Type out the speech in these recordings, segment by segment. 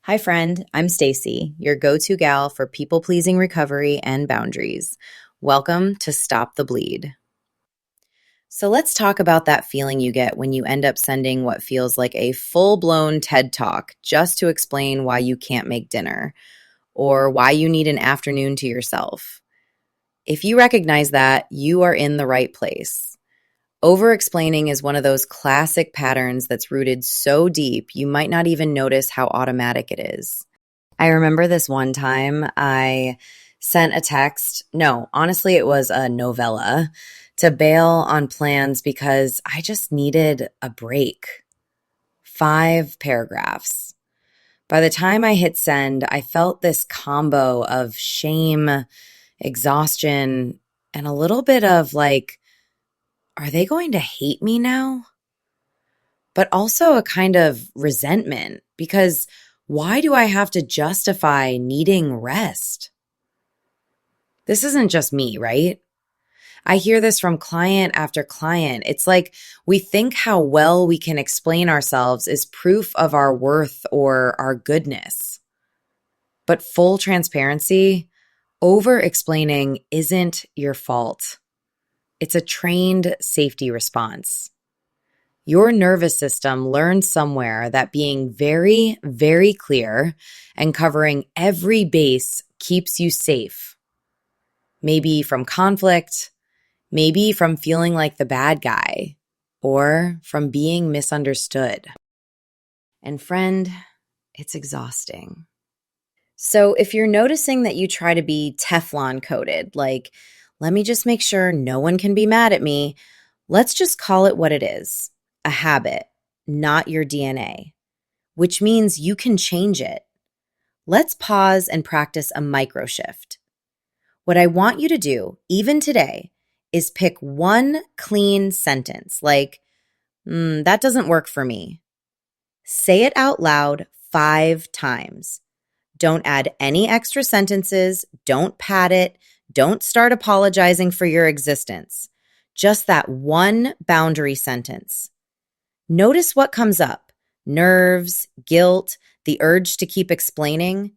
Hi, friend. I'm Stacey, your go-to gal for people-pleasing recovery and boundaries. Welcome to Stop the Bleed. So let's talk about that feeling you get when you end up sending what feels like a full-blown TED Talk just to explain why you can't make dinner or why you need an afternoon to yourself. If you recognize that, you are in the right place. Over-explaining is one of those classic patterns that's rooted so deep you might not even notice how automatic it is. I remember this one time I sent a text. No, honestly, it was a novella to bail on plans because I just needed a break. 5 paragraphs. By the time I hit send, I felt this combo of shame, exhaustion, and a little bit of like, are they going to hate me now? But also a kind of resentment because why do I have to justify needing rest? This isn't just me, right? I hear this from client after client. It's like we think how well we can explain ourselves is proof of our worth or our goodness. But full transparency, over explaining isn't your fault. It's a trained safety response. Your nervous system learned somewhere that being very, very clear and covering every base keeps you safe. Maybe from conflict, maybe from feeling like the bad guy, or from being misunderstood. And friend, it's exhausting. So if you're noticing that you try to be Teflon coated, like, let me just make sure no one can be mad at me, let's just call it what it is, a habit, not your DNA, which means you can change it. Let's pause and practice a microshift. What I want you to do, even today, is pick one clean sentence like, that doesn't work for me. Say it out loud 5 times. Don't add any extra sentences. Don't pad it. Don't start apologizing for your existence. Just that one boundary sentence. Notice what comes up. Nerves, guilt, the urge to keep explaining.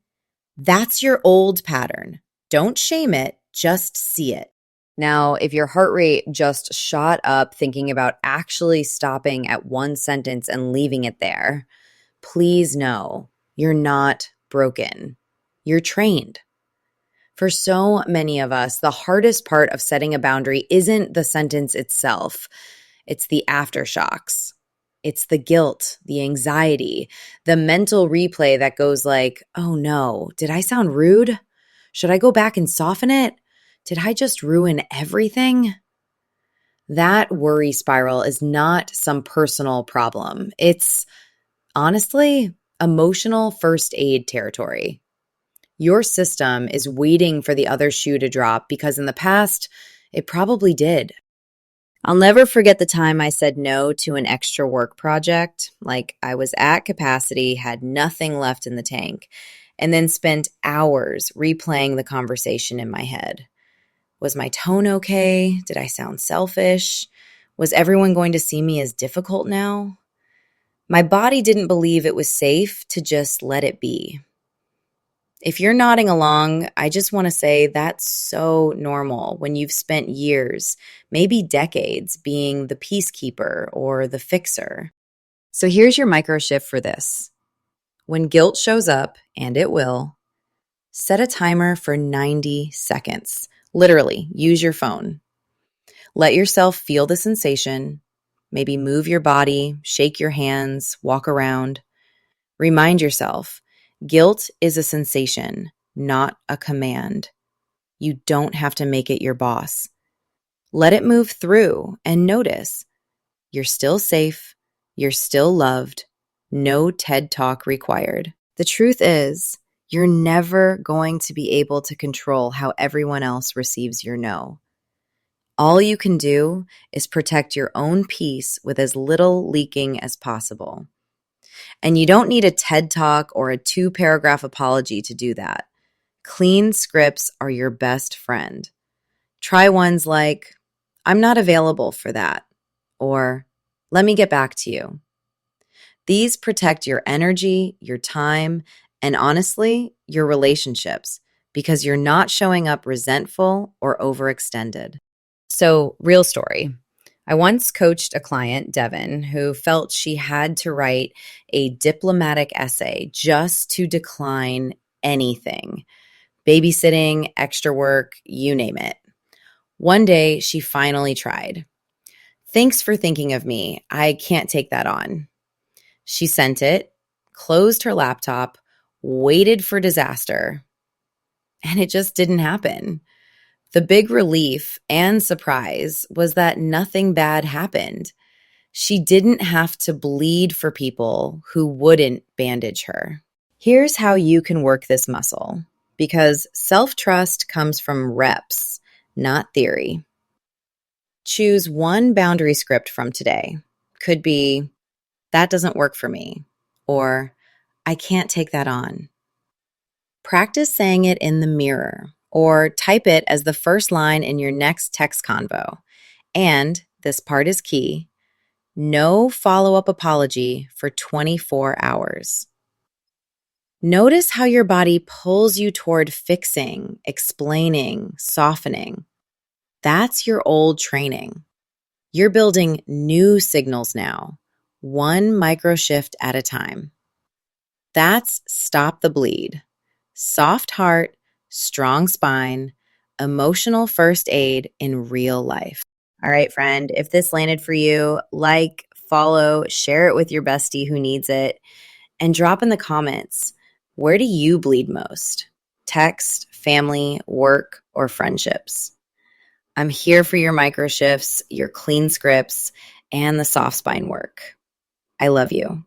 That's your old pattern. Don't shame it, just see it. Now, if your heart rate just shot up thinking about actually stopping at one sentence and leaving it there, please know you're not broken. You're trained. For so many of us, the hardest part of setting a boundary isn't the sentence itself, it's the aftershocks. It's the guilt, the anxiety, the mental replay that goes like, oh no, did I sound rude? Should I go back and soften it? Did I just ruin everything? That worry spiral is not some personal problem. It's honestly emotional first aid territory. Your system is waiting for the other shoe to drop because in the past, it probably did. I'll never forget the time I said no to an extra work project. Like I was at capacity, had nothing left in the tank, and then spent hours replaying the conversation in my head. Was my tone okay? Did I sound selfish? Was everyone going to see me as difficult now? My body didn't believe it was safe to just let it be. If you're nodding along, I just want to say that's so normal when you've spent years, maybe decades, being the peacekeeper or the fixer. So here's your micro shift for this. When guilt shows up, and it will, set a timer for 90 seconds. Literally, use your phone. Let yourself feel the sensation. Maybe move your body, shake your hands, walk around. Remind yourself, guilt is a sensation, not a command. You don't have to make it your boss. Let it move through and notice. You're still safe. You're still loved. No TED Talk required. The truth is, you're never going to be able to control how everyone else receives your no. All you can do is protect your own peace with as little leaking as possible. And you don't need a TED Talk or a 2-paragraph apology to do that. Clean scripts are your best friend. Try ones like, I'm not available for that, or let me get back to you. These protect your energy, your time, and honestly, your relationships, because you're not showing up resentful or overextended. So, real story. I once coached a client, Devin, who felt she had to write a diplomatic essay just to decline anything: babysitting, extra work, you name it. One day, she finally tried. "Thanks for thinking of me. I can't take that on." She sent it, closed her laptop, waited for disaster, and it just didn't happen. The big relief and surprise was that nothing bad happened. She didn't have to bleed for people who wouldn't bandage her. Here's how you can work this muscle, because self-trust comes from reps, not theory. Choose one boundary script from today. Could be, "That doesn't work for me," or "I can't take that on." Practice saying it in the mirror or type it as the first line in your next text convo. And this part is key: no follow-up apology for 24 hours. Notice how your body pulls you toward fixing, explaining, softening. That's your old training. You're building new signals now, one microshift at a time. That's Stop the Bleed. Soft heart, strong spine, emotional first aid in real life. All right, friend, if this landed for you, like, follow, share it with your bestie who needs it, and drop in the comments, where do you bleed most? Text, family, work, or friendships? I'm here for your micro shifts, your clean scripts, and the soft spine work. I love you.